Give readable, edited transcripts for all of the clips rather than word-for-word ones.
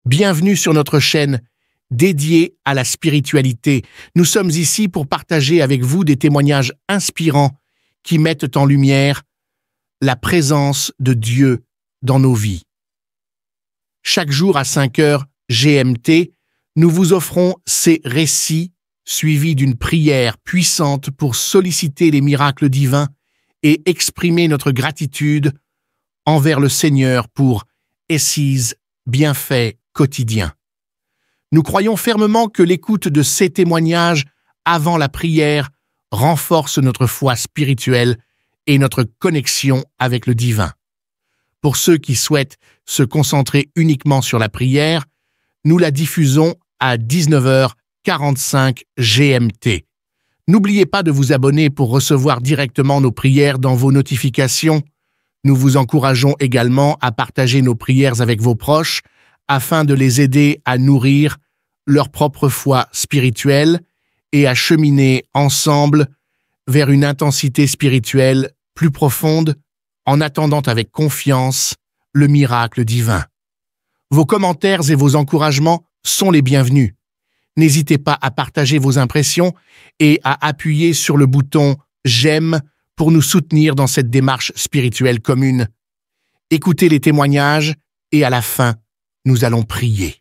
Bienvenue sur notre chaîne dédiée à la spiritualité. Nous sommes ici pour partager avec vous des témoignages inspirants qui mettent en lumière la présence de Dieu dans nos vies. Chaque jour à 5 heures GMT, nous vous offrons ces récits suivis d'une prière puissante pour solliciter les miracles divins et exprimer notre gratitude envers le Seigneur pour ses bienfaits quotidiens. Nous croyons fermement que l'écoute de ces témoignages avant la prière renforce notre foi spirituelle et notre connexion avec le divin. Pour ceux qui souhaitent se concentrer uniquement sur la prière, nous la diffusons à 19h45 GMT. N'oubliez pas de vous abonner pour recevoir directement nos prières dans vos notifications. Nous vous encourageons également à partager nos prières avec vos proches afin de les aider à nourrir leur propre foi spirituelle et à cheminer ensemble vers une intensité spirituelle plus profonde en attendant avec confiance le miracle divin. Vos commentaires et vos encouragements sont les bienvenus. N'hésitez pas à partager vos impressions et à appuyer sur le bouton « J'aime » pour nous soutenir dans cette démarche spirituelle commune. Écoutez les témoignages et à la fin, nous allons prier.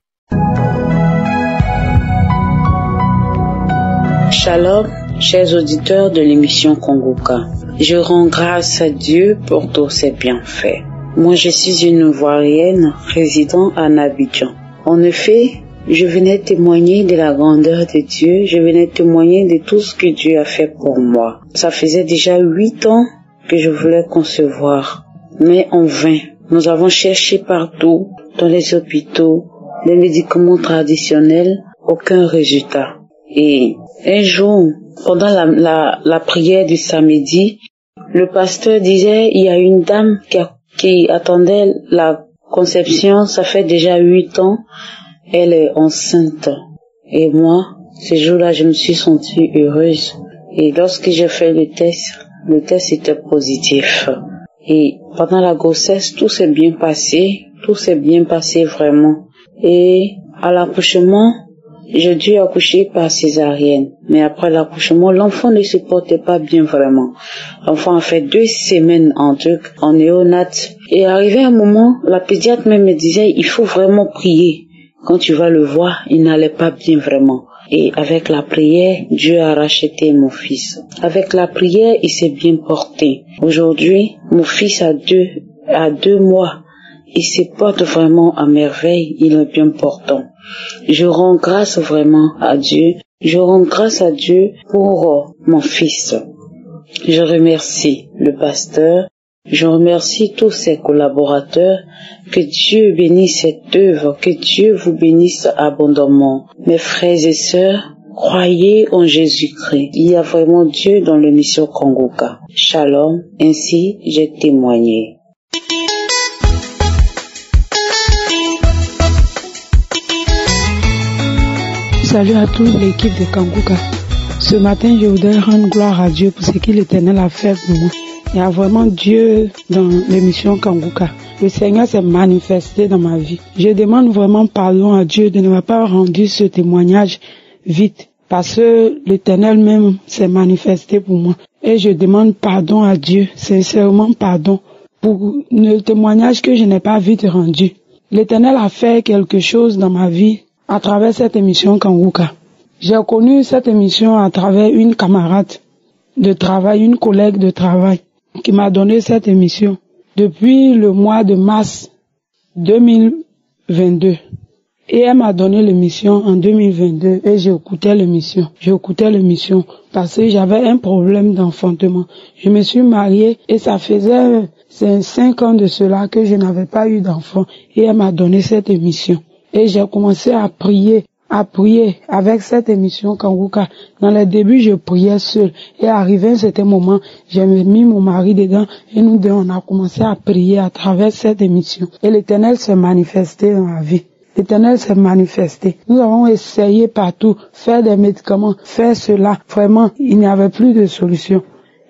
Shalom, chers auditeurs de l'émission Kongoka. Je rends grâce à Dieu pour tous ses bienfaits. Moi, je suis une Ivoirienne résidant à Abidjan. En effet, je venais témoigner de la grandeur de Dieu, je venais témoigner de tout ce que Dieu a fait pour moi. Ça faisait déjà 8 ans que je voulais concevoir, mais en vain. Nous avons cherché partout, dans les hôpitaux, les médicaments traditionnels, aucun résultat. Et un jour, pendant la prière du samedi, le pasteur disait, il y a une dame qui attendait la conception, ça fait déjà 8 ans, elle est enceinte. Et moi, ce jour-là, je me suis sentie heureuse. Et lorsque j'ai fait le test était positif. Et pendant la grossesse, tout s'est bien passé vraiment. Et à l'accouchement, j'ai dû accoucher par césarienne. Mais après l'accouchement, l'enfant ne se portait pas bien vraiment. L'enfant a fait 2 semaines en néonat. Et arrivé un moment, la pédiatre même me disait, il faut vraiment prier. Quand tu vas le voir, il n'allait pas bien vraiment. Et avec la prière, Dieu a racheté mon fils. Avec la prière, il s'est bien porté. Aujourd'hui, mon fils a 2 mois. Il se porte vraiment à merveille. Il est bien portant. Je rends grâce vraiment à Dieu. Je rends grâce à Dieu pour mon fils. Je remercie le pasteur. Je remercie tous ses collaborateurs. Que Dieu bénisse cette œuvre, que Dieu vous bénisse abondamment. Mes frères et sœurs, croyez en Jésus-Christ. Il y a vraiment Dieu dans l'émission Kongoka. Shalom, ainsi j'ai témoigné. Salut à toute l'équipe de Kongoka. Ce matin, je voudrais rendre gloire à Dieu pour ce qu'il l'Éternel a fait pour moi. Il y a vraiment Dieu dans l'émission Kongoka. Le Seigneur s'est manifesté dans ma vie. Je demande vraiment pardon à Dieu de ne m'avoir pas rendu ce témoignage vite. Parce que l'Éternel même s'est manifesté pour moi. Et je demande pardon à Dieu, sincèrement pardon, pour le témoignage que je n'ai pas vite rendu. L'Éternel a fait quelque chose dans ma vie à travers cette émission Kongoka. J'ai connu cette émission à travers une camarade de travail, une collègue de travail, qui m'a donné cette émission depuis le mois de mars 2022. Et elle m'a donné l'émission en 2022 et j'écoutais l'émission parce que j'avais un problème d'enfantement. Je me suis mariée et ça faisait 5 ans de cela que je n'avais pas eu d'enfant et elle m'a donné cette émission. Et j'ai commencé à prier avec cette émission Kongoka. Dans les débuts, je priais seul. Et arrivé à un certain moment, j'ai mis mon mari dedans et nous deux, on a commencé à prier à travers cette émission. Et l'Éternel s'est manifesté dans ma vie. L'Éternel s'est manifesté. Nous avons essayé partout, faire des médicaments, faire cela. Vraiment, il n'y avait plus de solution.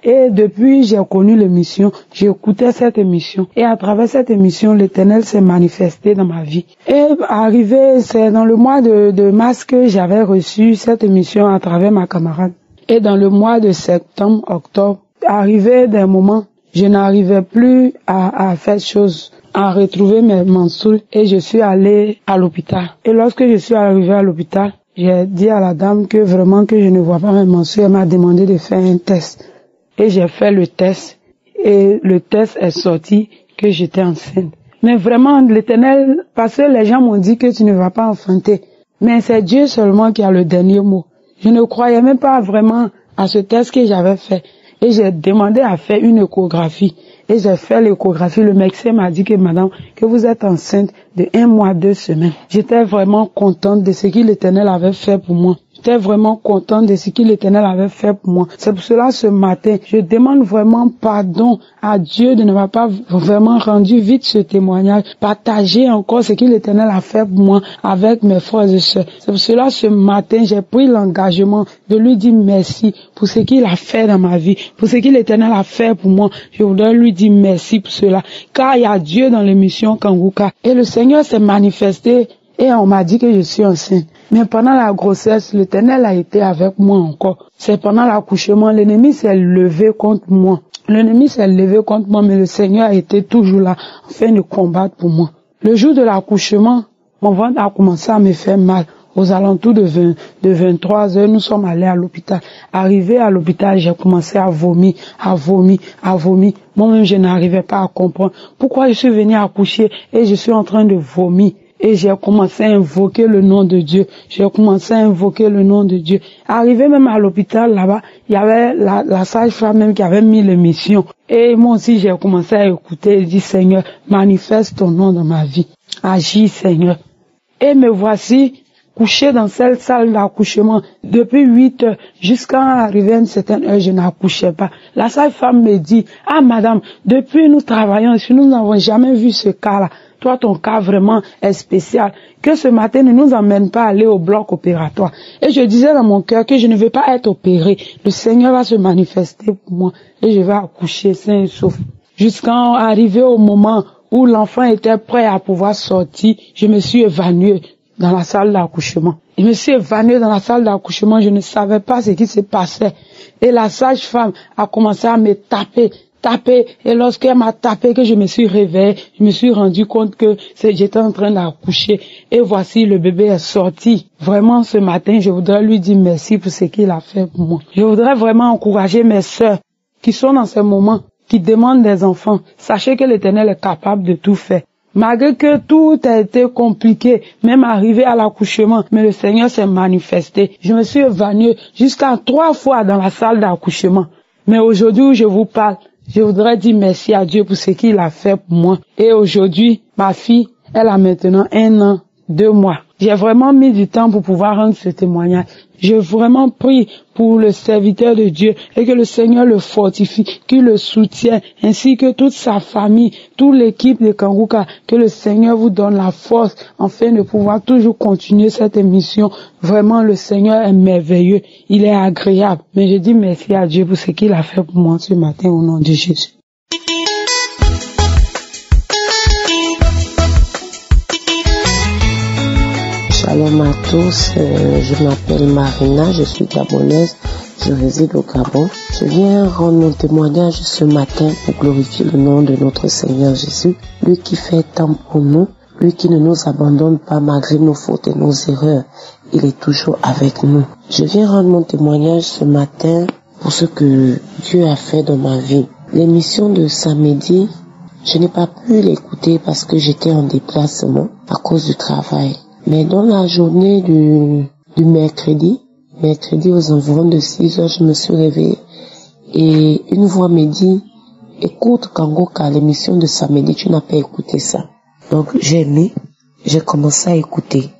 Et depuis, j'ai connu l'émission, j'écoutais cette émission. Et à travers cette émission, l'Éternel s'est manifesté dans ma vie. Et arrivé, c'est dans le mois de mars que j'avais reçu cette émission à travers ma camarade. Et dans le mois de septembre, octobre, arrivé des moments, je n'arrivais plus à faire chose, à retrouver mes menstrues. Et je suis allée à l'hôpital. Et lorsque je suis arrivée à l'hôpital, j'ai dit à la dame que vraiment que je ne vois pas mes menstrues. Elle m'a demandé de faire un test. Et j'ai fait le test. Et le test est sorti que j'étais enceinte. Mais vraiment, l'Éternel, parce que les gens m'ont dit que tu ne vas pas enfanter. Mais c'est Dieu seulement qui a le dernier mot. Je ne croyais même pas vraiment à ce test que j'avais fait. Et j'ai demandé à faire une échographie. Et j'ai fait l'échographie. Le médecin m'a dit que madame, que vous êtes enceinte de 1 mois, 2 semaines. J'étais vraiment contente de ce que l'Éternel avait fait pour moi. J'étais vraiment contente de ce que l'Éternel avait fait pour moi. C'est pour cela, ce matin, je demande vraiment pardon à Dieu de ne m'avoir pas vraiment rendu vite ce témoignage. Partager encore ce que l'Éternel a fait pour moi avec mes frères et sœurs. C'est pour cela, ce matin, j'ai pris l'engagement de lui dire merci pour ce qu'il a fait dans ma vie, pour ce que l'Éternel a fait pour moi. Je voudrais lui dire merci pour cela. Car il y a Dieu dans l'émission Kanguka. Et le Seigneur s'est manifesté et on m'a dit que je suis enceinte. Mais pendant la grossesse, l'Éternel a été avec moi encore. C'est pendant l'accouchement, l'ennemi s'est levé contre moi. L'ennemi s'est levé contre moi, mais le Seigneur a été toujours là, afin de combattre pour moi. Le jour de l'accouchement, mon ventre a commencé à me faire mal. Aux alentours de 23 heures, nous sommes allés à l'hôpital. Arrivé à l'hôpital, j'ai commencé à vomir. Moi-même, je n'arrivais pas à comprendre pourquoi je suis venue accoucher et je suis en train de vomir. Et j'ai commencé à invoquer le nom de Dieu. Arrivé même à l'hôpital là-bas, il y avait la sage-femme même qui avait mis l'émission. Et moi aussi, j'ai commencé à écouter et dire, Seigneur, manifeste ton nom dans ma vie. Agis, Seigneur. Et me voici couché dans cette salle d'accouchement. Depuis 8 heures, jusqu'à arriver à une certaine heure, je n'accouchais pas. La sage-femme me dit, ah madame, depuis nous travaillons ici, nous n'avons jamais vu ce cas-là. Toi, ton cas vraiment est spécial. Que ce matin ne nous emmène pas à aller au bloc opératoire. Et je disais dans mon cœur que je ne vais pas être opérée. Le Seigneur va se manifester pour moi. Et je vais accoucher sain et sauf. Jusqu'à arriver au moment où l'enfant était prêt à pouvoir sortir, je me suis évanouie dans la salle d'accouchement. Je me suis évanouie dans la salle d'accouchement. Je ne savais pas ce qui se passait. Et la sage-femme a commencé à me taper. Et lorsqu'elle m'a tapé, que je me suis réveillée, je me suis rendu compte que j'étais en train d'accoucher. Et voici, le bébé est sorti. Vraiment, ce matin, je voudrais lui dire merci pour ce qu'il a fait pour moi. Je voudrais vraiment encourager mes sœurs qui sont dans ces moments, qui demandent des enfants. Sachez que l'Éternel est capable de tout faire. Malgré que tout a été compliqué, même arrivé à l'accouchement, mais le Seigneur s'est manifesté. Je me suis évanouie jusqu'à 3 fois dans la salle d'accouchement. Mais aujourd'hui où je vous parle, je voudrais dire merci à Dieu pour ce qu'il a fait pour moi. Et aujourd'hui, ma fille, elle a maintenant 1 an, 2 mois. J'ai vraiment mis du temps pour pouvoir rendre ce témoignage. Je vraiment prie pour le serviteur de Dieu et que le Seigneur le fortifie, qu'il le soutienne, ainsi que toute sa famille, toute l'équipe de Kanguka, que le Seigneur vous donne la force afin de pouvoir toujours continuer cette émission. Vraiment, le Seigneur est merveilleux, il est agréable. Mais je dis merci à Dieu pour ce qu'il a fait pour moi ce matin au nom de Jésus. Shalom à tous, je m'appelle Marina, je suis gabonaise, je réside au Gabon. Je viens rendre mon témoignage ce matin pour glorifier le nom de notre Seigneur Jésus, lui qui fait tant pour nous, lui qui ne nous abandonne pas malgré nos fautes et nos erreurs, il est toujours avec nous. Je viens rendre mon témoignage ce matin pour ce que Dieu a fait dans ma vie. L'émission de samedi, je n'ai pas pu l'écouter parce que j'étais en déplacement à cause du travail. Mais dans la journée du mercredi aux environs de 6 heures, je me suis réveillée et une voix me dit, écoute Kanguka, l'émission de samedi, tu n'as pas écouté ça. Donc j'ai commencé à écouter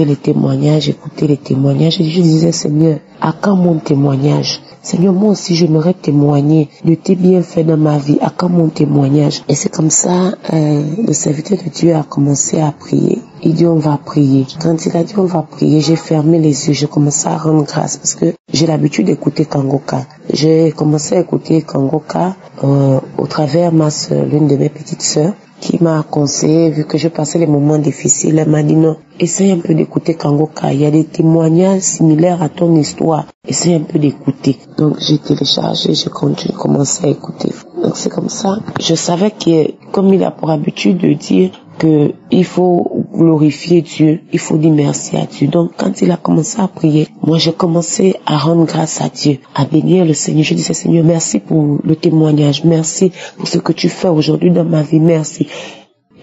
les témoignages. Et je disais, Seigneur, à quand mon témoignage? Seigneur, moi aussi je n'aurais témoigné de tes bienfaits dans ma vie, à quand mon témoignage? Et c'est comme ça, le serviteur de Dieu a commencé à prier. il dit on va prier. Quand il a dit on va prier, j'ai fermé les yeux, j'ai commencé à rendre grâce parce que j'ai l'habitude d'écouter Kangoka. J'ai commencé à écouter Kangoka au travers ma soeur, l'une de mes petites sœurs, qui m'a conseillé, vu que je passais les moments difficiles, elle m'a dit non, essaye un peu d'écouter Kangoka, il y a des témoignages similaires à ton histoire, essaye un peu d'écouter. Donc j'ai téléchargé, j'ai continué, commencé à écouter. Donc c'est comme ça, je savais que, comme il a pour habitude de dire que il faut glorifier Dieu, il faut dire merci à Dieu. Donc quand il a commencé à prier, moi j'ai commencé à rendre grâce à Dieu, à bénir le Seigneur. Je disais Seigneur, merci pour le témoignage, merci pour ce que tu fais aujourd'hui dans ma vie, merci.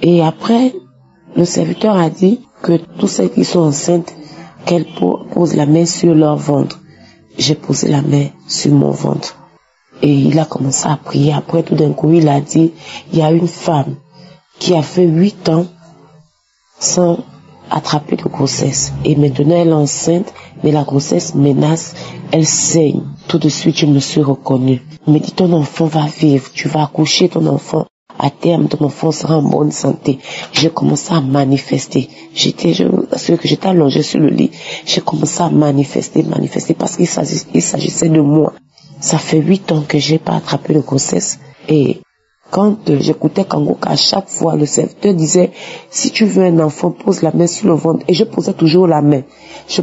Et après, le serviteur a dit que tous ceux qui sont enceintes, qu'elles posent la main sur leur ventre. J'ai posé la main sur mon ventre. Et il a commencé à prier. Après, tout d'un coup, il a dit, il y a une femme qui a fait 8 ans sans attraper de grossesse. Et maintenant, elle est enceinte, mais la grossesse menace, elle saigne. Tout de suite, je me suis reconnue. Il me dit, ton enfant va vivre, tu vas accoucher ton enfant. À terme, ton enfant sera en bonne santé. J'ai commencé à manifester. Je vous assure que j'étais allongée sur le lit. J'ai commencé à manifester parce qu'il s'agissait de moi. Ça fait 8 ans que j'ai pas attrapé de grossesse. Et quand j'écoutais Kangoka, à chaque fois, le serviteur disait, si tu veux un enfant, pose la main sur le ventre. Et je posais toujours la main. Je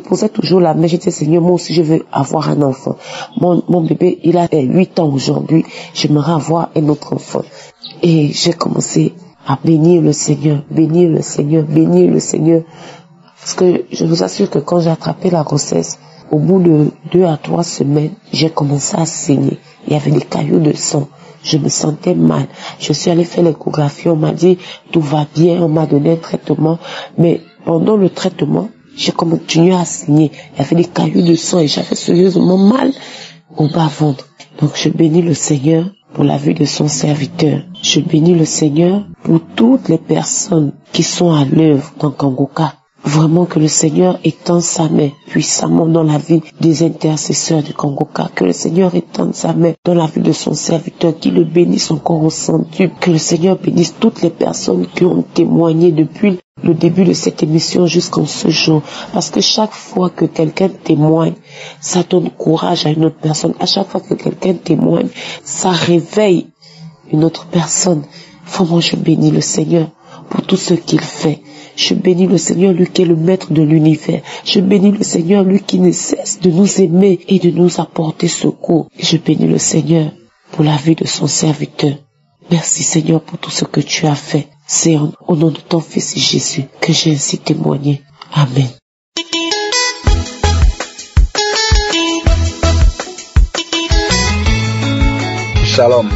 disais, Seigneur, moi aussi, je veux avoir un enfant. Mon bébé, il a 8 ans aujourd'hui. J'aimerais avoir un autre enfant. Et j'ai commencé à bénir le Seigneur. Parce que je vous assure que quand j'ai attrapé la grossesse, au bout de 2 à 3 semaines, j'ai commencé à saigner. Il y avait des cailloux de sang. Je me sentais mal. Je suis allée faire l'échographie. On m'a dit, tout va bien. On m'a donné un traitement. Mais pendant le traitement, j'ai continué à saigner. Il y avait des cailloux de sang et j'avais sérieusement mal au bas-ventre. Donc je bénis le Seigneur pour la vie de son serviteur. Je bénis le Seigneur pour toutes les personnes qui sont à l'œuvre dans Kangoka. Vraiment que le Seigneur étende sa main puissamment dans la vie des intercesseurs de Kangoka. Que le Seigneur étende sa main dans la vie de son serviteur, qui le bénisse encore au centuple. Que le Seigneur bénisse toutes les personnes qui ont témoigné depuis le début de cette émission jusqu'en ce jour. Parce que chaque fois que quelqu'un témoigne, ça donne courage à une autre personne. À chaque fois que quelqu'un témoigne, ça réveille une autre personne. Vraiment, je bénis le Seigneur pour tout ce qu'il fait. Je bénis le Seigneur, lui qui est le maître de l'univers. Je bénis le Seigneur, lui qui ne cesse de nous aimer et de nous apporter secours. Et je bénis le Seigneur pour la vie de son serviteur. Merci Seigneur pour tout ce que tu as fait. C'est au nom de ton Fils Jésus que j'ai ainsi témoigné. Amen. Shalom.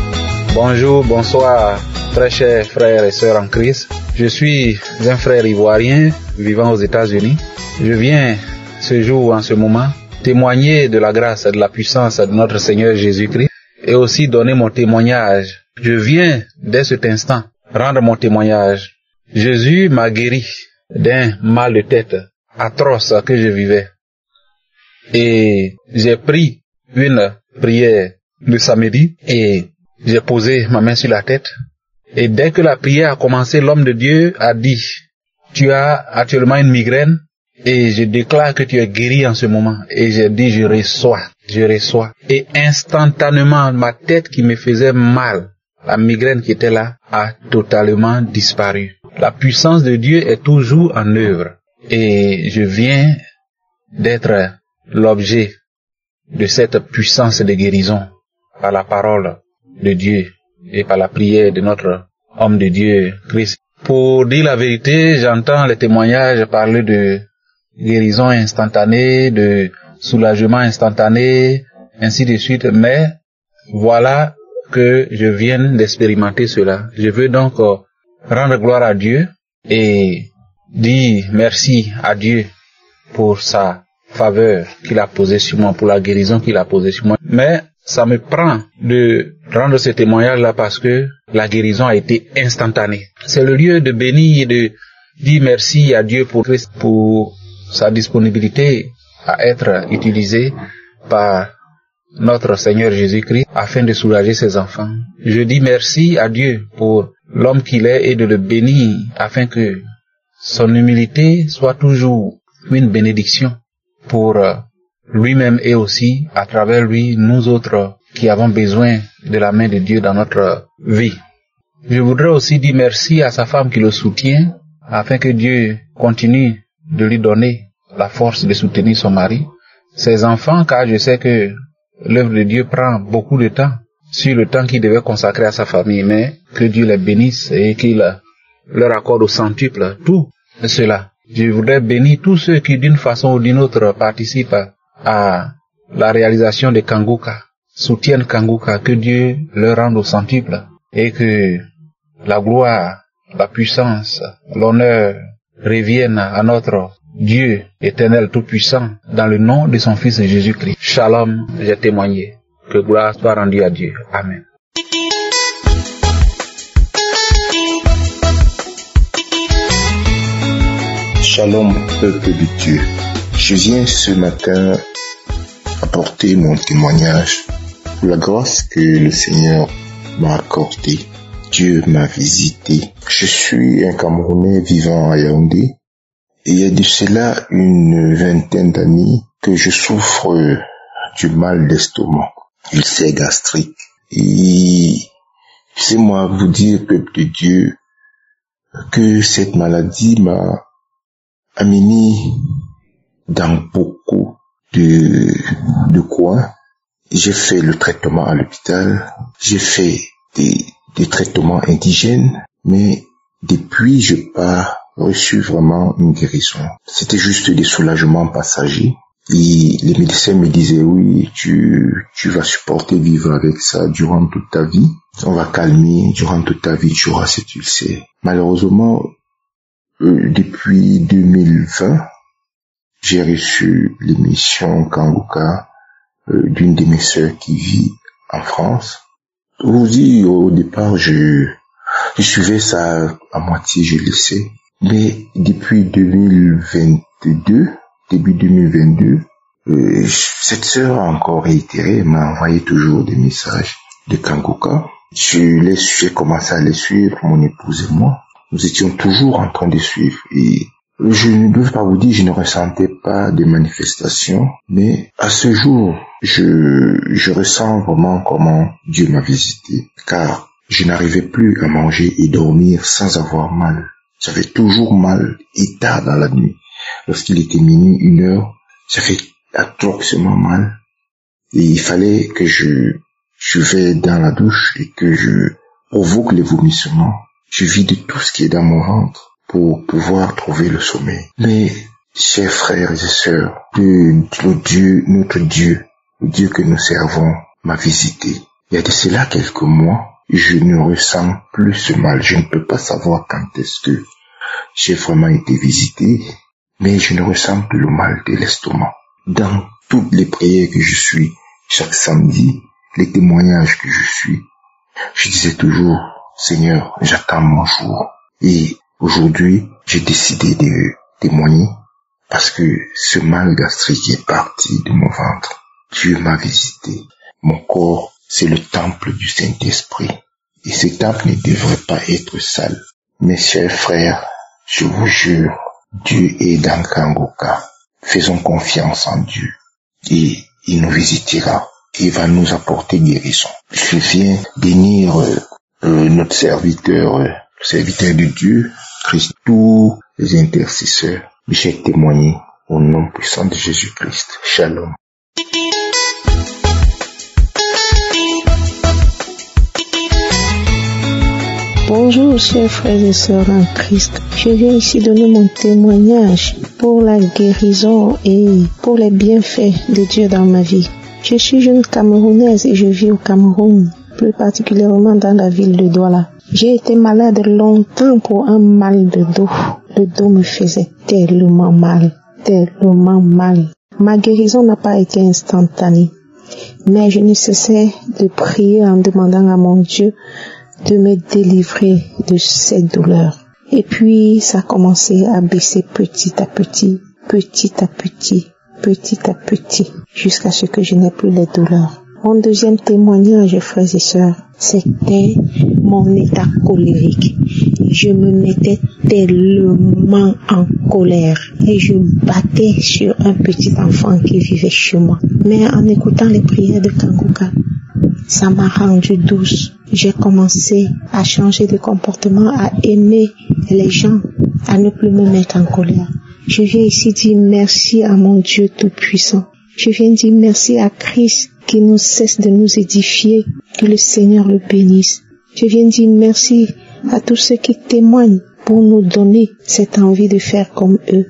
Bonjour, bonsoir, très chers frères et sœurs en Christ. Je suis un frère ivoirien vivant aux États-Unis. Je viens ce jour, en ce moment, témoigner de la grâce et de la puissance de notre Seigneur Jésus-Christ et aussi donner mon témoignage. Je viens, dès cet instant, rendre mon témoignage. Jésus m'a guéri d'un mal de tête atroce que je vivais. Et j'ai pris une prière le samedi et j'ai posé ma main sur la tête. Et dès que la prière a commencé, l'homme de Dieu a dit, tu as actuellement une migraine et je déclare que tu es guéri en ce moment. Et j'ai dit, je reçois. Et instantanément, ma tête qui me faisait mal, la migraine qui était là, a totalement disparu. La puissance de Dieu est toujours en œuvre. Et je viens d'être l'objet de cette puissance de guérison par la parole de Dieu et par la prière de notre homme de Dieu, Christ. Pour dire la vérité, j'entends les témoignages parler de guérison instantanée, de soulagement instantané, ainsi de suite, mais voilà que je viens d'expérimenter cela. Je veux donc rendre gloire à Dieu et dire merci à Dieu pour sa faveur qu'il a posée sur moi, pour la guérison qu'il a posée sur moi. Mais ça me prend de rendre ce témoignage-là parce que la guérison a été instantanée. C'est le lieu de bénir et de dire merci à Dieu pour Christ, pour sa disponibilité à être utilisée par notre Seigneur Jésus-Christ afin de soulager ses enfants. Je dis merci à Dieu pour l'homme qu'il est et de le bénir afin que son humilité soit toujours une bénédiction pour lui-même et aussi à travers lui, nous autres qui avons besoin de la main de Dieu dans notre vie. Je voudrais aussi dire merci à sa femme qui le soutient, afin que Dieu continue de lui donner la force de soutenir son mari, ses enfants, car je sais que l'œuvre de Dieu prend beaucoup de temps, sur le temps qu'il devait consacrer à sa famille, mais que Dieu les bénisse et qu'il leur accorde au centuple tout cela. Je voudrais bénir tous ceux qui d'une façon ou d'une autre participent à la réalisation de Kanguka, soutiennent Kanguka, que Dieu leur rende au centuple et que la gloire, la puissance, l'honneur reviennent à notre Dieu éternel tout-puissant dans le nom de son Fils Jésus-Christ. Shalom, j'ai témoigné. Que gloire soit rendue à Dieu. Amen. Shalom, peuple de Dieu. Je viens ce matin apporter mon témoignage pour la grâce que le Seigneur m'a accordée. Dieu m'a visité. Je suis un Camerounais vivant à Yaoundé. Et il y a de cela une vingtaine d'années que je souffre du mal d'estomac, ulcère gastrique. Et c'est moi vous dire, peuple de Dieu, que cette maladie m'a amené dans beaucoup de coins. J'ai fait le traitement à l'hôpital, j'ai fait des traitements indigènes, mais depuis je n'ai pas reçu vraiment une guérison. C'était juste des soulagements passagers. Et les médecins me disaient, oui, tu vas supporter vivre avec ça durant toute ta vie. On va calmer, durant toute ta vie, tu auras cet ulcère. Malheureusement, depuis 2020, j'ai reçu l'émission Kanguka d'une de mes sœurs qui vit en France. Je vous dis, au départ, je suivais ça à moitié, je laissais. Mais depuis 2022, début 2022, cette sœur a encore réitéré, elle m'a envoyé toujours des messages de Kanguka. J'ai commencé à les suivre, mon épouse et moi. Nous étions toujours en train de suivre. Et je ne peux pas vous dire, je ne ressentais pas de manifestations, mais à ce jour, je ressens vraiment comment Dieu m'a visité, car je n'arrivais plus à manger et dormir sans avoir mal. J'avais toujours mal et tard dans la nuit. Lorsqu'il était minuit, 1h, ça fait atrocement mal. Et il fallait que je vais dans la douche et que je provoque les vomissements. Je vide tout ce qui est dans mon ventre pour pouvoir trouver le sommeil. Mais, chers frères et sœurs, notre Dieu, le Dieu que nous servons, m'a visité. Il y a de cela quelques mois, je ne ressens plus ce mal. Je ne peux pas savoir quand est-ce que j'ai vraiment été visité, mais je ne ressens plus le mal de l'estomac. Dans toutes les prières que je suis chaque samedi, les témoignages que je suis, je disais toujours, Seigneur, j'attends mon jour. Et aujourd'hui, j'ai décidé de témoigner parce que ce mal gastrique est parti de mon ventre. Dieu m'a visité. Mon corps, c'est le temple du Saint-Esprit. Et ce temple ne devrait pas être sale. Mes chers frères, je vous jure, Dieu est dans Kanguka. Faisons confiance en Dieu. Et il nous visitera. Il va nous apporter guérison. Je viens bénir notre serviteur, le serviteur de Dieu, Christ, tous les intercesseurs. J'ai témoigné au nom puissant de Jésus-Christ. Shalom. Bonjour chers frères et sœurs en Christ. Je viens ici donner mon témoignage pour la guérison et pour les bienfaits de Dieu dans ma vie. Je suis une Camerounaise et je vis au Cameroun, plus particulièrement dans la ville de Douala. J'ai été malade longtemps pour un mal de dos. Le dos me faisait tellement mal. Ma guérison n'a pas été instantanée, mais je ne cessais de prier en demandant à mon Dieu de me délivrer de ces douleurs. Et puis, ça a commencé à baisser petit à petit, jusqu'à ce que je n'ai plus les douleurs. Mon deuxième témoignage, frères et sœurs, c'était mon état colérique. Je me mettais tellement en colère et je battais sur un petit enfant qui vivait chez moi. Mais en écoutant les prières de Kanguka, ça m'a rendue douce. J'ai commencé à changer de comportement, à aimer les gens, à ne plus me mettre en colère. Je viens ici dire merci à mon Dieu Tout-Puissant. Je viens dire merci à Christ qui ne cesse de nous édifier. Que le Seigneur le bénisse. Je viens dire merci à tous ceux qui témoignent pour nous donner cette envie de faire comme eux.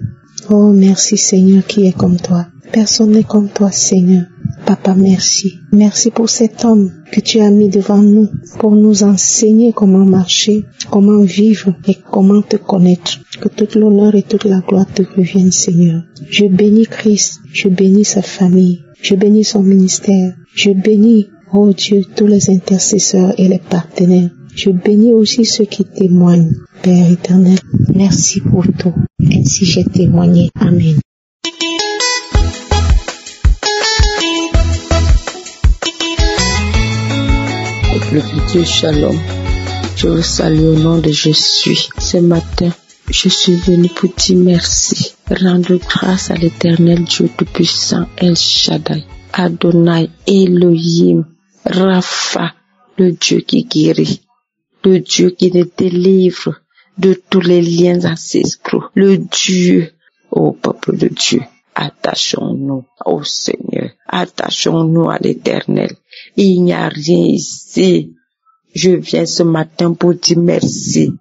Oh, merci Seigneur qui est comme toi. Personne n'est comme toi, Seigneur. Papa, merci. Merci pour cet homme que tu as mis devant nous pour nous enseigner comment marcher, comment vivre et comment te connaître. Que toute l'honneur et toute la gloire te reviennent, Seigneur. Je bénis Christ, je bénis sa famille, je bénis son ministère, je bénis, oh Dieu, tous les intercesseurs et les partenaires. Je bénis aussi ceux qui témoignent. Père éternel, merci pour tout. Ainsi j'ai témoigné. Amen. Le Dieu Shalom, je vous salue au nom de Jésus. Ce matin, je suis venu pour dire merci, rendre grâce à l'Éternel Dieu Tout-Puissant, El Shaddai, Adonai, Elohim, Rapha, le Dieu qui guérit, le Dieu qui nous délivre de tous les liens ancestraux, le Dieu, ô peuple de Dieu. Attachons-nous au Seigneur, attachons-nous à l'Éternel. Il n'y a rien ici. Je viens ce matin pour dire merci,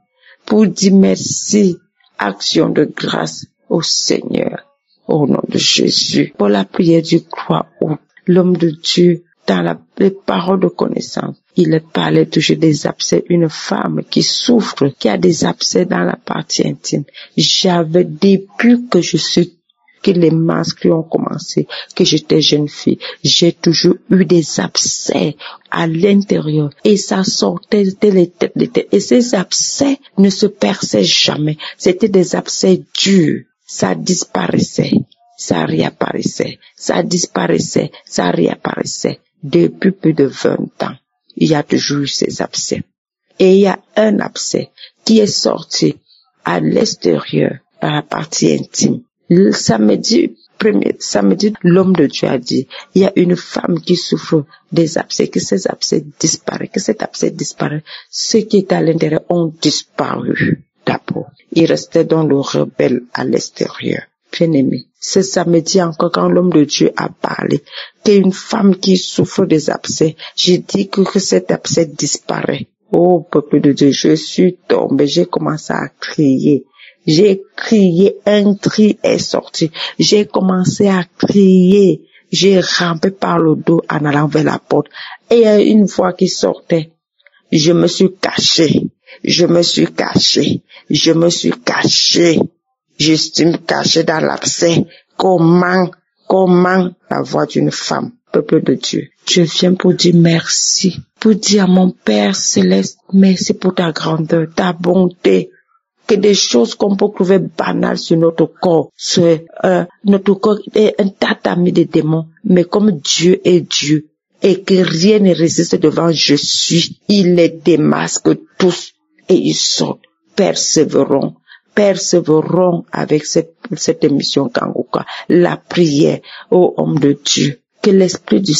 action de grâce au Seigneur, au nom de Jésus. Pour la prière du 3 août, l'homme de Dieu, dans les paroles de connaissance, il parlait toujours des abcès. Une femme qui souffre, qui a des abcès dans la partie intime. J'avais, depuis que les menstrues ont commencé, que j'étais jeune fille, j'ai toujours eu des abcès à l'intérieur et ça sortait les têtes. Et ces abcès ne se perçaient jamais. C'était des abcès durs. Ça disparaissait, ça réapparaissait. Ça disparaissait, ça réapparaissait. Depuis plus de 20 ans, il y a toujours eu ces abcès. Et il y a un abcès qui est sorti à l'extérieur, dans la partie intime. Le samedi, l'homme de Dieu a dit, il y a une femme qui souffre des abcès, que ces abcès disparaissent, ceux qui étaient à l'intérieur ont disparu d'abord. Il restait dans le rebelle à l'extérieur. Bien-aimé, ce samedi encore, quand l'homme de Dieu a parlé, qu'une femme qui souffre des abcès, j'ai dit que cet abcès disparaît. Oh, peuple de Dieu, je suis tombée, j'ai commencé à crier. J'ai crié, un cri est sorti. J'ai commencé à crier. J'ai rampé par le dos en allant vers la porte. Et une voix qui sortait. Je me suis caché. Je me suis caché dans l'abcès. Comment la voix d'une femme, peuple de Dieu. Je viens pour dire merci. Pour dire à mon Père Céleste, merci pour ta grandeur, ta bonté. Que des choses qu'on peut trouver banales sur notre corps. Notre corps est un tatami de démons. Mais comme Dieu est Dieu et que rien ne résiste devant je suis, il les démasque tous et ils sortent. Persévérons avec cette émission Kanguka. La prière, ô homme de Dieu. Que l'Esprit du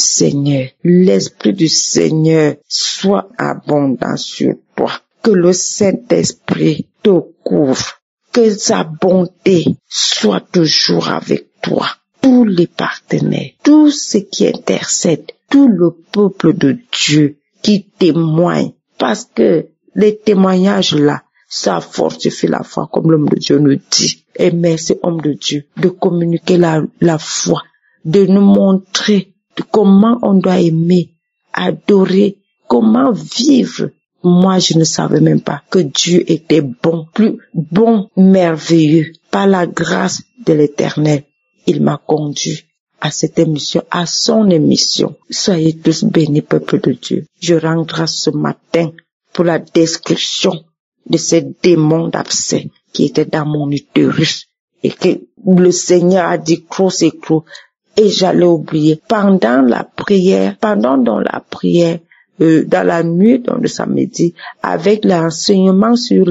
Seigneur soit abondant sur toi. Que le Saint-Esprit te couvre, que sa bonté soit toujours avec toi. Tous les partenaires, tous ceux qui intercèdent, tout le peuple de Dieu qui témoigne, parce que les témoignages là, ça fortifie la foi, comme l'homme de Dieu nous dit. Et merci, homme de Dieu, de communiquer la foi, de nous montrer comment on doit aimer, adorer, comment vivre. Moi, je ne savais même pas que Dieu était bon, plus bon, merveilleux. Par la grâce de l'Éternel, il m'a conduit à cette émission, à son émission. Soyez tous bénis, peuple de Dieu. Je rends grâce ce matin pour la description de ces démons d'abcès qui étaient dans mon utérus et que le Seigneur a dit, croc c'est croc. et j'allais oublier. Pendant la prière, dans la nuit de samedi, avec l'enseignement sur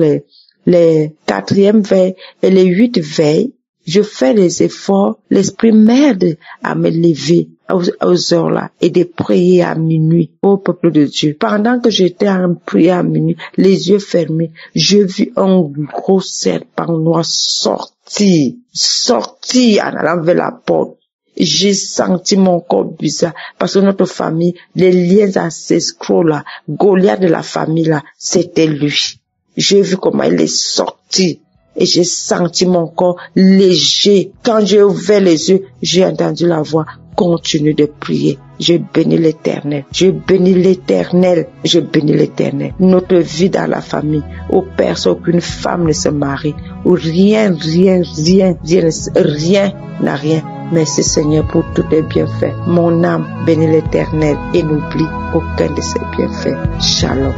les 4e veilles et les 8 veilles, je fais les efforts, l'Esprit m'aide à me lever aux heures là et de prier à minuit au peuple de Dieu. Pendant que j'étais en prière à minuit, les yeux fermés, je vis un gros serpent noir sortir en allant vers la porte. J'ai senti mon corps bizarre parce que notre famille, les liens ancestraux là, Goliath de la famille là, c'était lui. J'ai vu comment il est sorti et j'ai senti mon corps léger. Quand j'ai ouvert les yeux, j'ai entendu la voix: continue de prier. Je bénis l'Éternel. Je bénis l'Éternel. Je bénis l'Éternel. Notre vie dans la famille, où personne, aucune femme ne se marie, où rien n'a rien. Merci Seigneur pour tous tes bienfaits. Mon âme bénit l'Éternel et n'oublie aucun de ses bienfaits. Shalom.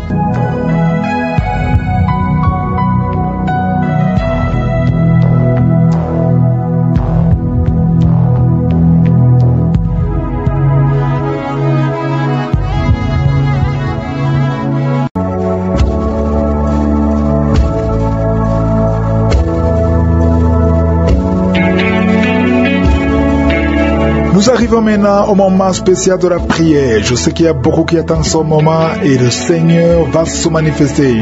Nous arrivons maintenant au moment spécial de la prière. Je sais qu'il y a beaucoup qui attendent ce moment et le Seigneur va se manifester.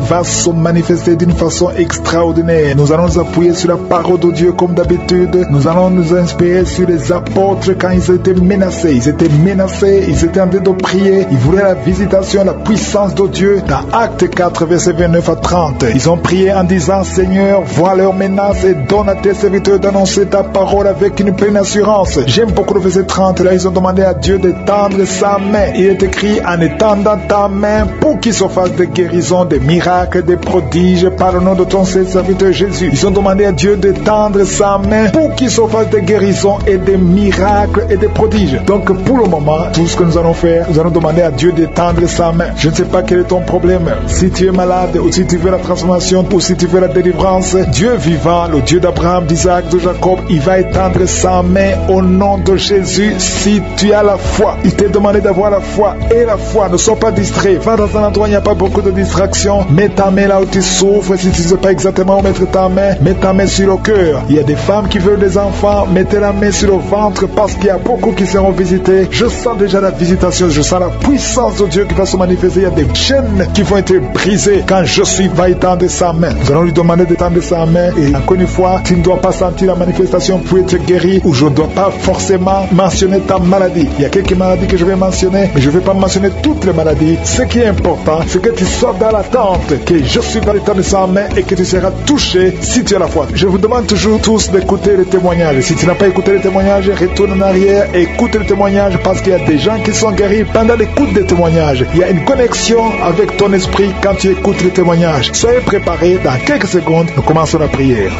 Va se manifester d'une façon extraordinaire. Nous allons nous appuyer sur la parole de Dieu comme d'habitude. Nous allons nous inspirer sur les apôtres quand ils étaient menacés. Ils étaient en train de prier. Ils voulaient la visitation, la puissance de Dieu. Dans Actes 4, versets 29 à 30. Ils ont prié en disant: Seigneur, vois leurs menaces et donne à tes serviteurs d'annoncer ta parole avec une pleine assurance. J'aime beaucoup le verset 30, là ils ont demandé à Dieu d'étendre sa main. Il est écrit: en étendant ta main pour qu'il se fasse des guérisons, des miracles, des prodiges par le nom de ton serviteur Jésus. Ils ont demandé à Dieu d'étendre sa main pour qu'il se fasse des guérisons et des miracles et des prodiges. Donc pour le moment, tout ce que nous allons faire, nous allons demander à Dieu d'étendre sa main. Je ne sais pas quel est ton problème. Si tu es malade ou si tu veux la transformation ou si tu veux la délivrance, Dieu vivant, le Dieu d'Abraham, d'Isaac, de Jacob, il va étendre sa main au nom de Jésus. Si tu as la foi, il t'est demandé d'avoir la foi, et la foi, ne sois pas distrait. Va dans un endroit où il n'y a pas beaucoup de distractions. Mets ta main là où tu souffres. Si tu ne sais pas exactement où mettre ta main, mets ta main sur le cœur. Il y a des femmes qui veulent des enfants, mettez la main sur le ventre parce qu'il y a beaucoup qui seront visités. Je sens déjà la visitation, je sens la puissance de Dieu qui va se manifester. Il y a des chaînes qui vont être brisées quand va étendre sa main. Nous allons lui demander d'étendre sa main, et encore une fois, tu ne dois pas sentir la manifestation pour être guéri, ou je ne dois pas forcément mentionner ta maladie. Il y a quelques maladies que je vais mentionner, mais je ne vais pas mentionner toutes les maladies. Ce qui est important, c'est que tu sois dans l'attente que Jésus va étendre sa main et que tu seras touché si tu as la foi. Je vous demande toujours tous d'écouter les témoignages. Si tu n'as pas écouté les témoignages, retourne en arrière, écoute les témoignages, parce qu'il y a des gens qui sont guéris pendant l'écoute des témoignages. Il y a une connexion avec ton esprit quand tu écoutes les témoignages. Soyez préparés, dans quelques secondes, nous commençons la prière.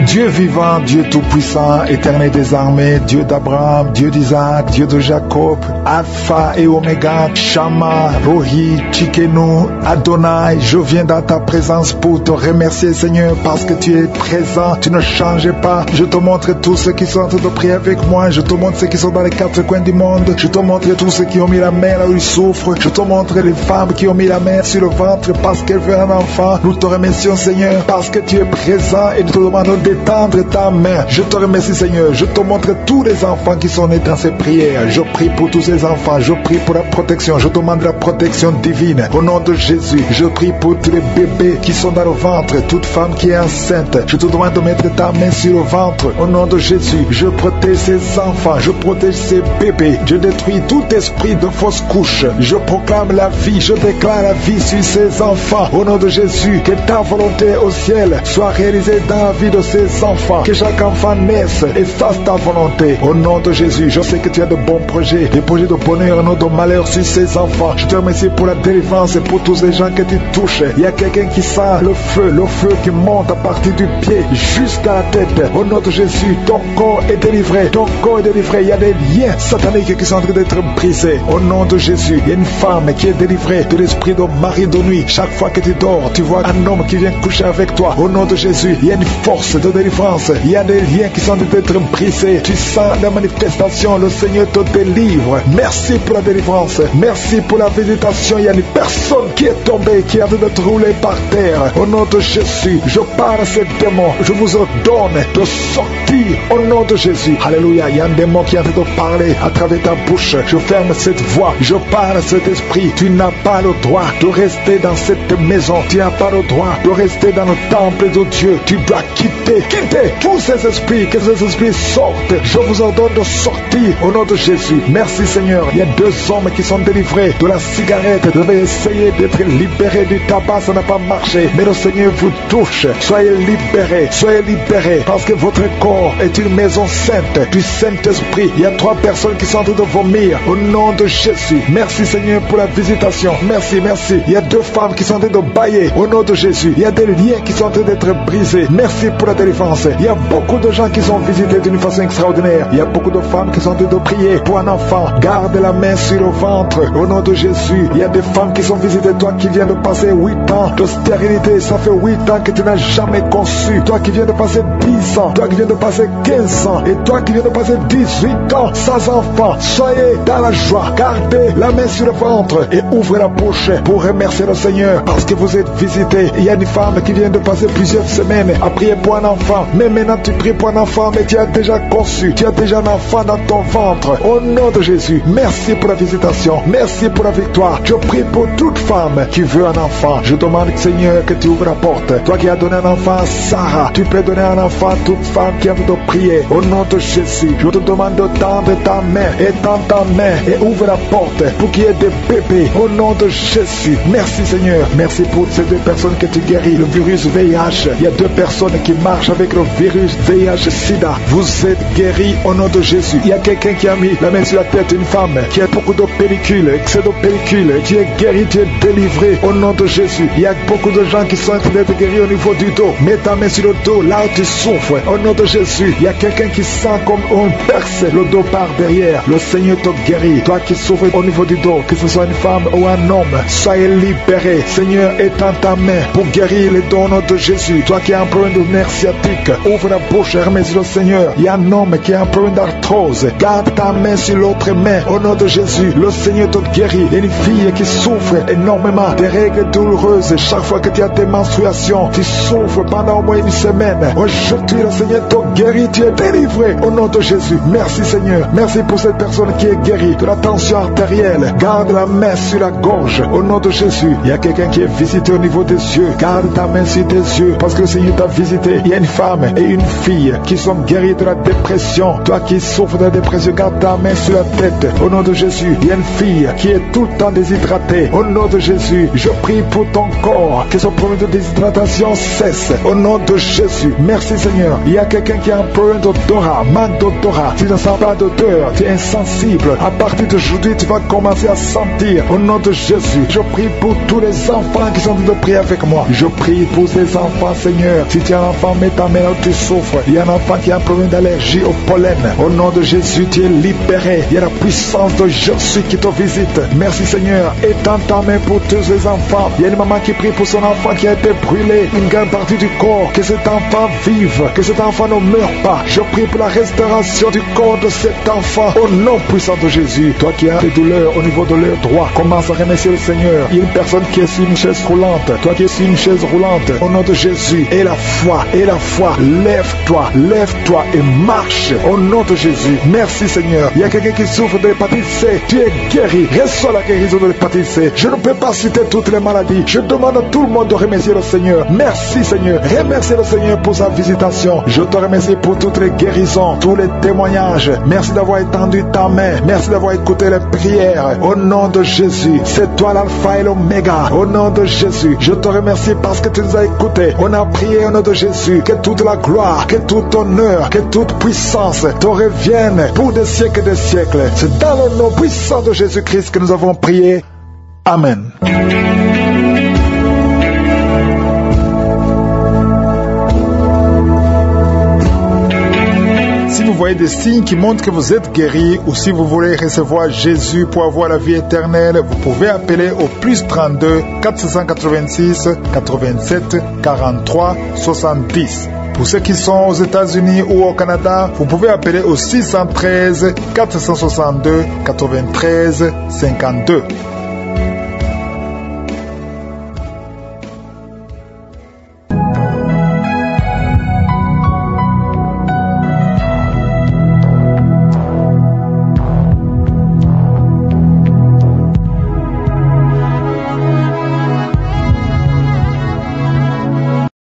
Dieu vivant, Dieu tout-puissant, éternel des armées, Dieu d'Abraham, Dieu d'Isaac, Dieu de Jacob, Alpha et Oméga, Shama, Rohi, Tchikenu, Adonai, je viens dans ta présence pour te remercier, Seigneur, parce que tu es présent, tu ne changes pas. Je te montre tous ceux qui sont en train de prier avec moi, je te montre ceux qui sont dans les 4 coins du monde, je te montre tous ceux qui ont mis la main là où ils souffrent, je te montre les femmes qui ont mis la main sur le ventre parce qu'elles veulent un enfant. Nous te remercions, Seigneur, parce que tu es présent et nous te demandons d'étendre ta main. Je te remercie, Seigneur. Je te montre tous les enfants qui sont nés dans ces prières. Je prie pour tous ces enfants. Je prie pour la protection. Je demande la protection divine. Au nom de Jésus, je prie pour tous les bébés qui sont dans le ventre, toute femme qui est enceinte. Je te demande de mettre ta main sur le ventre. Au nom de Jésus, je protège ces enfants. Je protège ces bébés. Je détruis tout esprit de fausse couche. Je proclame la vie. Je déclare la vie sur ces enfants. Au nom de Jésus, que ta volonté au ciel soit réalisée dans la vie de ces ces enfants, que chaque enfant naisse et fasse ta volonté. Au nom de Jésus, je sais que tu as de bons projets, des projets de bonheur, non de malheur sur ces enfants. Je te remercie pour la délivrance et pour tous ces gens que tu touches. Il y a quelqu'un qui sent le feu qui monte à partir du pied jusqu'à la tête. Au nom de Jésus, ton corps est délivré, ton corps est délivré. Il y a des liens sataniques qui sont en train d'être brisés. Au nom de Jésus, il y a une femme qui est délivrée de l'esprit de mari de nuit. Chaque fois que tu dors, tu vois un homme qui vient coucher avec toi. Au nom de Jésus, il y a une force de délivrance. Il y a des liens qui sont en train d'être brisés. Tu sens la manifestation, le Seigneur te délivre. Merci pour la délivrance, merci pour la visitation. Il y a une personne qui est tombée, qui est en train d'être roulée par terre. Au nom de Jésus, je parle à ces démons. Je vous ordonne de sortir au nom de Jésus. Alléluia. Il y a un démon qui est en train de parler à travers ta bouche. Je ferme cette voix. Je parle à cet esprit. Tu n'as pas le droit de rester dans cette maison. Tu n'as pas le droit de rester dans le temple de Dieu. Tu dois quitter tous ces esprits. Que ces esprits sortent. Je vous ordonne de sortir au nom de Jésus. Merci Seigneur. Il y a 2 hommes qui sont délivrés de la cigarette. Vous avez essayé d'être libérés du tabac. Ça n'a pas marché. Mais le Seigneur vous touche. Soyez libérés. Soyez libérés. Parce que votre corps est une maison sainte du Saint-Esprit. Il y a 3 personnes qui sont en train de vomir au nom de Jésus. Merci Seigneur pour la visitation. Merci, merci. Il y a 2 femmes qui sont en train de bailler au nom de Jésus. Il y a des liens qui sont en train d'être brisés. Merci pour la délivrance. Il y a beaucoup de gens qui sont visités d'une façon extraordinaire. Il y a beaucoup de femmes qui sont en train de prier pour un enfant. Garde la main sur le ventre au nom de Jésus. Il y a des femmes qui sont visitées. Toi qui viens de passer 8 ans de stérilité, ça fait 8 ans que tu n'as jamais conçu. Toi qui viens de passer 10 ans, toi qui viens de passer 15 ans, et toi qui viens de passer 18 ans sans enfant, soyez dans la joie. Gardez la main sur le ventre et ouvrez la bouche pour remercier le Seigneur parce que vous êtes visité. Il y a une femme qui vient de passer plusieurs semaines à prier pour un enfant. Mais maintenant tu pries pour un enfant, mais tu as déjà conçu. Tu as déjà un enfant dans ton ventre. Au nom de Jésus, merci pour la visitation. Merci pour la victoire. Je prie pour toute femme qui veut un enfant. Je demande, Seigneur, que tu ouvres la porte. Toi qui as donné un enfant à Sarah, tu peux donner un enfant à toute femme qui a envie de prier. Au nom de Jésus, je te demande de tendre ta main et tendre ta main et ouvre la porte pour qu'il y ait des bébés. Au nom de Jésus, merci Seigneur. Merci pour ces 2 personnes que tu guéris. Le virus VIH, il y a 2 personnes qui marchent avec le virus VIH-Sida. Vous êtes guéris au nom de Jésus. Il y a quelqu'un qui a mis la main sur la tête d'une femme qui a beaucoup de pellicules, excès de pellicules. Tu es guéri, tu es délivré au nom de Jésus. Il y a beaucoup de gens qui sont en train d'être guéris au niveau du dos. Mets ta main sur le dos, là où tu souffres. Au nom de Jésus, il y a quelqu'un qui sent comme on perce le dos par derrière. Le Seigneur te guérit. Toi qui souffres au niveau du dos, que ce soit une femme ou un homme, soyez libéré. Seigneur, étends ta main pour guérir les dons de Jésus. Toi qui as un problème de nerf sciatique, ouvre la bouche et remercie le Seigneur. Il y a un homme qui a un problème d'arthrose. Garde ta main sur l'autre main. Au nom de Jésus, le Seigneur te guérit. Il y a une fille qui souffre énormément des règles douloureuses. Chaque fois que tu as tes menstruations, tu souffres pendant au moins une semaine. Aujourd'hui, le Seigneur te guérit. Tu es délivré au nom de Jésus. Merci Seigneur. Merci pour cette personne qui est guérie de la tension artérielle. Garde la main sur la gorge. Au nom de Jésus, il y a quelqu'un qui est visité au niveau des yeux. Garde ta main sur tes yeux parce que le Seigneur t'a visité. Il y a une femme et une fille qui sont guéries de la dépression. Toi qui souffres de la dépression, garde ta main sur la tête. Au nom de Jésus, il y a une fille qui est tout le temps déshydratée. Au nom de Jésus, je prie pour ton corps que ce problème de déshydratation cesse. Au nom de Jésus, merci Seigneur. Il y a quelqu'un qui a un problème d'odorat, manque d'odorat. Tu ne sens pas d'odeur, tu es insensible. À partir d'aujourd'hui, tu vas commencer à sentir. Au nom de Jésus, je prie pour tous les enfants qui sont en train de prier avec moi. Je prie pour ces enfants, Seigneur. Si tu as un enfant, mets ta main où tu souffres. Il y a un enfant qui a un problème d'allergie au pollen. Au nom de Jésus, tu es libéré. Il y a la puissance de Jésus qui te visite. Merci Seigneur. Étends ta main pour tous les enfants. Il y a une maman qui prie pour son enfant qui a été brûlé, une grande partie du corps. Que cet enfant vive, que cet enfant ne meure pas. Je prie pour la restauration du corps de cet enfant. Au nom puissant de Jésus. Toi qui as des douleurs au niveau de l'œil droit, commence à remercier le Seigneur. Il y a une personne qui est sur une chaise roulante. Toi qui es sur une chaise roulante, au nom de Jésus. Et la foi, lève-toi, lève-toi et marche. Au nom de Jésus. Merci Seigneur. Il y a quelqu'un qui souffre de l'hépatite C. Tu es guéri. Reçois la guérison de l'hépatite C. Je ne peux pas incapaciter toutes les maladies. Je demande à tout le monde de remercier le Seigneur. Merci Seigneur. Remerciez le Seigneur pour sa visitation. Je te remercie pour toutes les guérisons, tous les témoignages. Merci d'avoir étendu ta main. Merci d'avoir écouté les prières. Au nom de Jésus, c'est toi l'alpha et l'oméga. Au nom de Jésus, je te remercie parce que tu nous as écoutés. On a prié au nom de Jésus. Que toute la gloire, que tout honneur, que toute puissance te revienne pour des siècles et des siècles. C'est dans le nom puissant de Jésus-Christ que nous avons prié. Amen. Si vous voyez des signes qui montrent que vous êtes guéri ou si vous voulez recevoir Jésus pour avoir la vie éternelle, vous pouvez appeler au plus 32 486 87 43 70. Pour ceux qui sont aux États-Unis ou au Canada, vous pouvez appeler au 613 462 93 52.